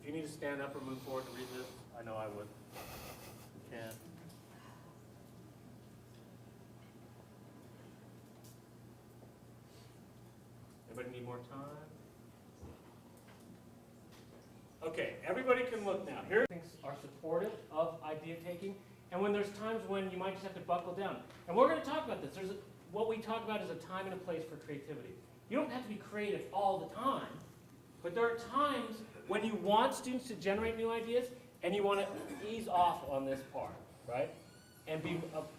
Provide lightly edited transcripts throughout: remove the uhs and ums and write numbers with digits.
Do you need to stand up or move forward to read this? I know I would. You can. Anybody need more time? Okay, everybody can look now. Here things are supportive of idea taking, and when there's times when you might just have to buckle down. And we're going to talk about this. What we talk about is a time and a place for creativity. You don't have to be creative all the time, but there are times when you want students to generate new ideas, and you want to ease off on this part, right? And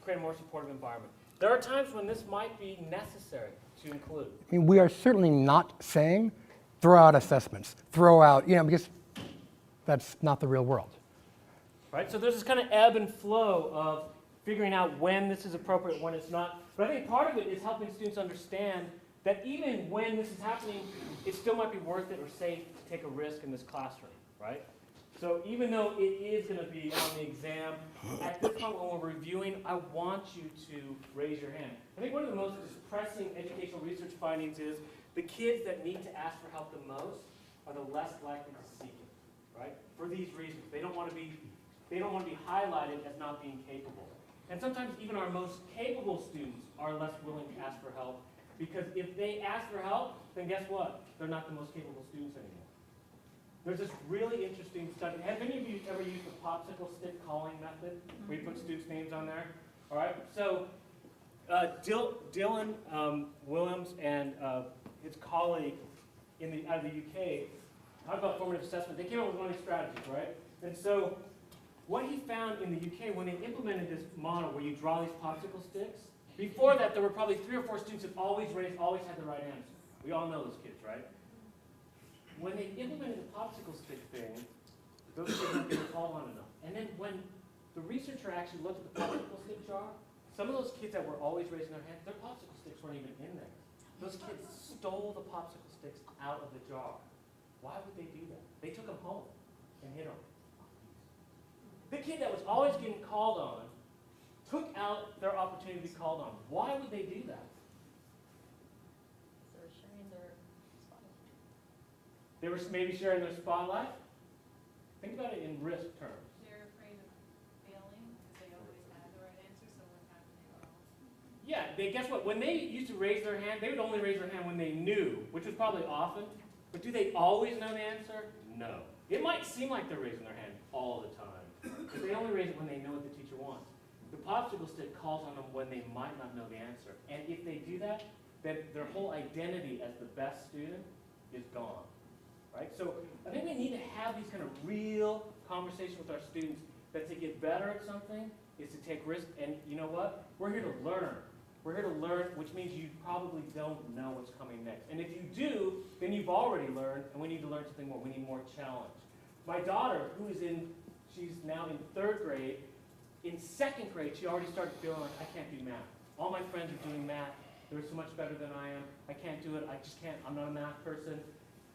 create a more supportive environment. There are times when this might be necessary to include. I mean, we are certainly not saying throw out assessments, throw out, because that's not the real world. Right? So there's this kind of ebb and flow of figuring out when this is appropriate, when it's not. But I think part of it is helping students understand that even when this is happening, it still might be worth it or safe to take a risk in this classroom, right? So even though it is going to be on the exam, at this point when we're reviewing, I want you to raise your hand. I think one of the most pressing educational research findings is the kids that need to ask for help the most are the less likely to seek it, right? For these reasons. They don't want to be highlighted as not being capable. And sometimes even our most capable students are less willing to ask for help because if they ask for help, then guess what? They're not the most capable students anymore. There's this really interesting study. Have any of you ever used the popsicle stick calling method, where you put students' names on there? All right. So Dylan Williams and his colleague out of the UK talk about formative assessment. They came up with one of these strategies, right? And so what he found in the UK when they implemented this model where you draw these popsicle sticks, before that there were probably 3 or 4 students that always had the right answer. We all know those kids, right? When they implemented the popsicle stick thing, those kids weren't getting called on enough. And then when the researcher actually looked at the popsicle stick jar, some of those kids that were always raising their hand, their popsicle sticks weren't even in there. Those kids stole the popsicle sticks out of the jar. Why would they do that? They took them home and hid them. The kid that was always getting called on took out their opportunity to be called on. Why would they do that? They were maybe sharing their spotlight. Think about it in risk terms. They're afraid of failing because they always had the right answer, so what happened to them? Yeah, guess what? When they used to raise their hand, they would only raise their hand when they knew, which was probably often. But do they always know the answer? No. It might seem like they're raising their hand all the time, but they only raise it when they know what the teacher wants. The popsicle stick calls on them when they might not know the answer. And if they do that, then their whole identity as the best student is gone. Right? So I think we need to have these kind of real conversations with our students that to get better at something is to take risks. And you know what? We're here to learn. We're here to learn, which means you probably don't know what's coming next. And if you do, then you've already learned, and we need to learn something more. We need more challenge. My daughter, she's now in 3rd grade, in 2nd grade, she already started feeling like, I can't do math. All my friends are doing math. They're so much better than I am. I can't do it. I just can't. I'm not a math person.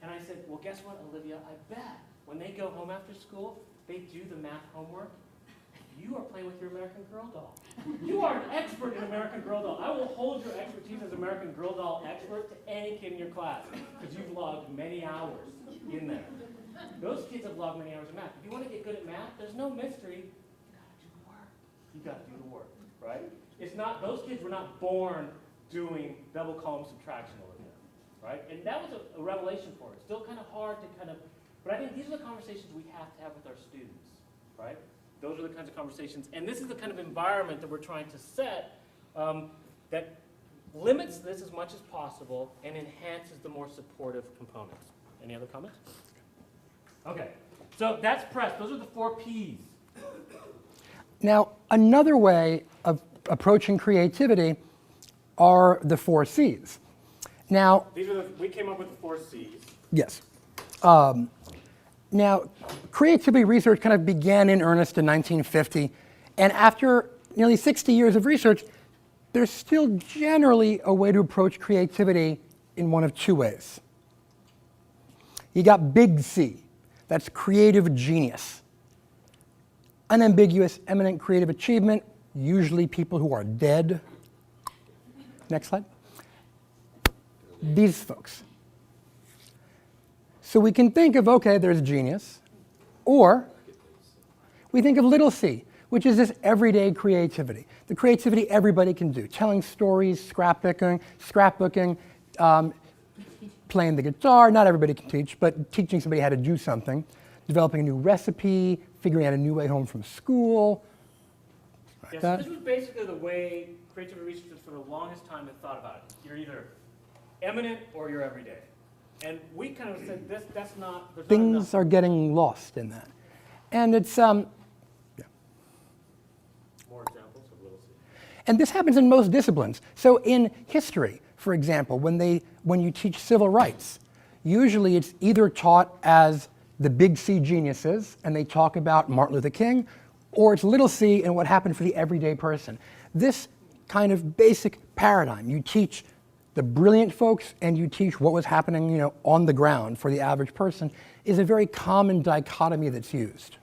And I said, well, guess what, Olivia? I bet when they go home after school, they do the math homework. You are playing with your American Girl doll. You are an expert in American Girl doll. I will hold your expertise as American Girl doll expert to any kid in your class because you've logged many hours in there. Those kids have logged many hours in math. If you want to get good at math, there's no mystery. You got to do the work, right? It's not, those kids were not born doing double column subtraction, Olivia, right? And that was a revelation for us. Still kind of hard to but I think these are the conversations we have to have with our students, right? Those are the kinds of conversations. And this is the kind of environment that we're trying to set that limits this as much as possible and enhances the more supportive components. Any other comments? Okay, so that's press. Those are the 4 Ps. Now, another way of approaching creativity are the 4 Cs. Now, we came up with the 4 Cs. Yes. Now, creativity research kind of began in earnest in 1950, and after nearly 60 years of research, there's still generally a way to approach creativity in one of 2 ways. You got big C, that's creative genius. Unambiguous, eminent creative achievement, usually people who are dead. Next slide. These folks. So we can think of, okay, there's genius, Or we think of little c, which is this everyday creativity. The creativity everybody can do. Telling stories, scrapbooking, playing the guitar. Not everybody can teach, but teaching somebody how to do something. Developing a new recipe, figuring out a new way home from school. Like Yes, that. this was basically the way creativity researchers for the longest time had thought about it. You're either eminent or you're everyday. And we kind of said that's not, there's not Things enough. are getting lost in that. And it's, More examples of little c. and this happens in most disciplines. So in history, for example, when you teach civil rights, usually it's either taught as the big C geniuses, and they talk about Martin Luther King, or it's little c and what happened for the everyday person. This kind of basic paradigm, you teach the brilliant folks and you teach what was happening, on the ground for the average person, is a very common dichotomy that's used.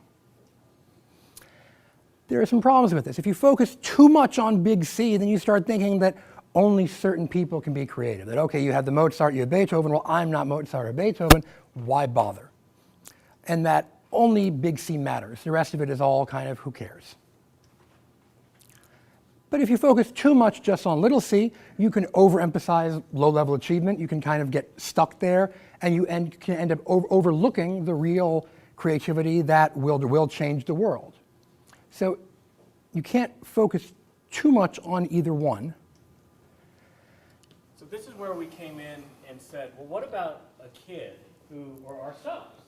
There are some problems with this. If you focus too much on big C, then you start thinking that only certain people can be creative. That, okay, you have the Mozart, you have Beethoven, well, I'm not Mozart or Beethoven, why bother? And that only big C matters. The rest of it is all kind of who cares. But if you focus too much just on little c, you can overemphasize low-level achievement. You can kind of get stuck there, and you can end up overlooking the real creativity that will change the world. So you can't focus too much on either one. So this is where we came in and said, well, what about a kid or ourselves,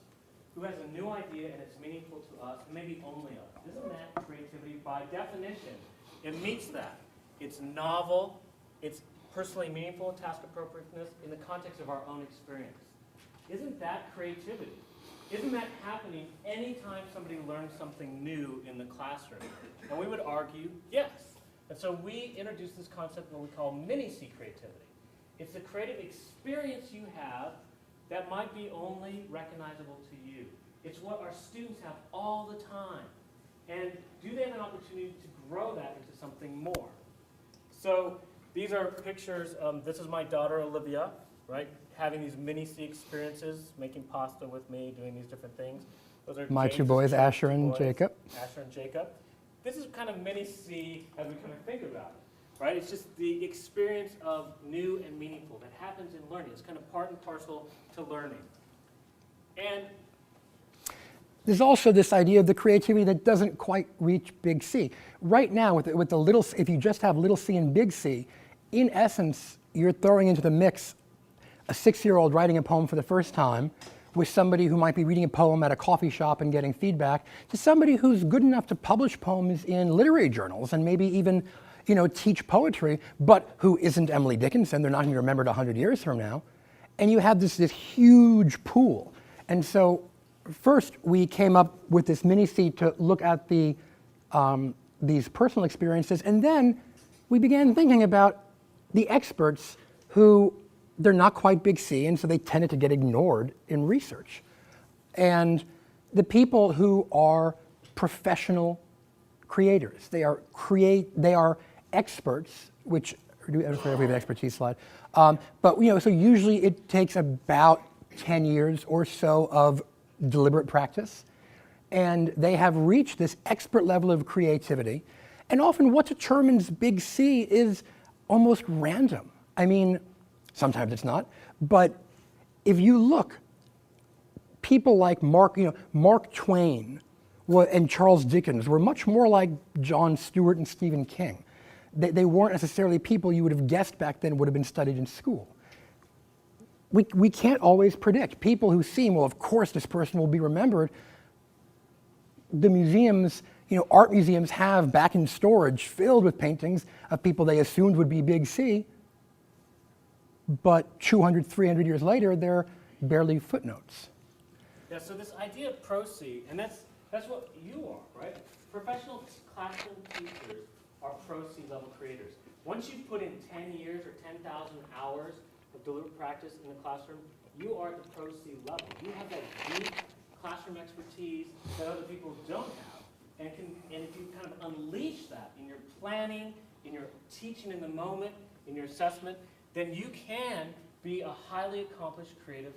who has a new idea and it's meaningful to us, and maybe only us? Isn't that creativity by definition? It meets that. It's novel, it's personally meaningful, task appropriateness in the context of our own experience. Isn't that creativity? Isn't that happening anytime somebody learns something new in the classroom? And we would argue, yes. And so we introduced this concept of what we call mini-C creativity. It's the creative experience you have that might be only recognizable to you. It's what our students have all the time. And do they have an opportunity to grow that into something more? So these are pictures. This is my daughter, Olivia, right? Having these mini-C experiences, making pasta with me, doing these different things. Those are My James' two boys, Asher and boys, Jacob. Asher and Jacob. This is kind of mini-C as we kind of think about it, right? It's just the experience of new and meaningful that happens in learning. It's kind of part and parcel to learning. And There's also this idea of the creativity that doesn't quite reach big C. Right now, with the little, if you just have little c and big C, in essence, you're throwing into the mix a 6-year-old writing a poem for the first time with somebody who might be reading a poem at a coffee shop and getting feedback, to somebody who's good enough to publish poems in literary journals and maybe even, teach poetry, but who isn't Emily Dickinson. They're not going to be remembered 100 years from now. And you have this huge pool. And so first, we came up with this mini-C to look at these personal experiences, and then we began thinking about the experts who, they're not quite big C, and so they tended to get ignored in research. And the people who are professional creators, they are experts, which, do we have an expertise slide? But so usually it takes about 10 years or so of deliberate practice, and they have reached this expert level of creativity. And often what determines big C is almost random. I mean, sometimes it's not, but if you look, people like Mark Twain and Charles Dickens were much more like Jon Stewart and Stephen King. They weren't necessarily people you would have guessed back then would have been studied in school. We can't always predict. People who seem, well, of course this person will be remembered. The museums, art museums have back in storage filled with paintings of people they assumed would be big C, but 200, 300 years later, they're barely footnotes. yeah, so this idea of pro-C, and that's what you are, right? Professional classroom teachers are pro-C level creators. Once you've put in 10 years or 10,000 hours of deliberate practice in the classroom, you are at the pro-C level. You have that deep classroom expertise that other people don't have. And if you kind of unleash that in your planning, in your teaching in the moment, in your assessment, then you can be a highly accomplished creative